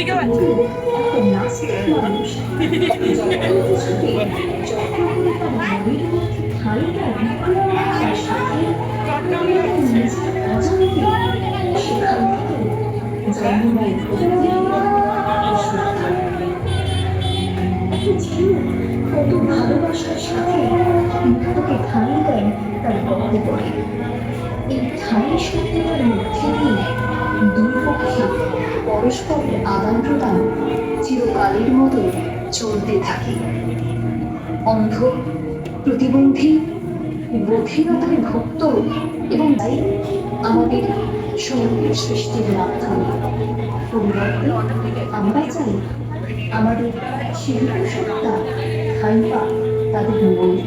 ওদিকেও আছে। একটা নাস্তিক মানুষ যখন কিছুতে যত্ন করে তার মনের মধ্যে ঠাঁই দেন, তার সাথে তার নিজের অজান্তে সেখান থেকে জন্ম নেয় ভক্তি ও শ্রদ্ধা। একটা জীব কত ভালোবাসার সাথে মুক্তকে ঠাঁই দেন তার গহ্বরে। এই ঠাঁই শব্দটার মধ্যে দিয়ে দুই পক্ষে পরস্পরের আদান প্রদান চিরকালের মতো চলতে থাকে। অন্ধ, প্রতিবন্ধী, বধিরতায় ভুক্ত এবং তাই আমাদের সঙ্গীত সৃষ্টির মাধ্যমে পরিবর্তে আমরা চাই আমাদের শিল্প সত্তা ঠাঁই পাক তাদের মনে।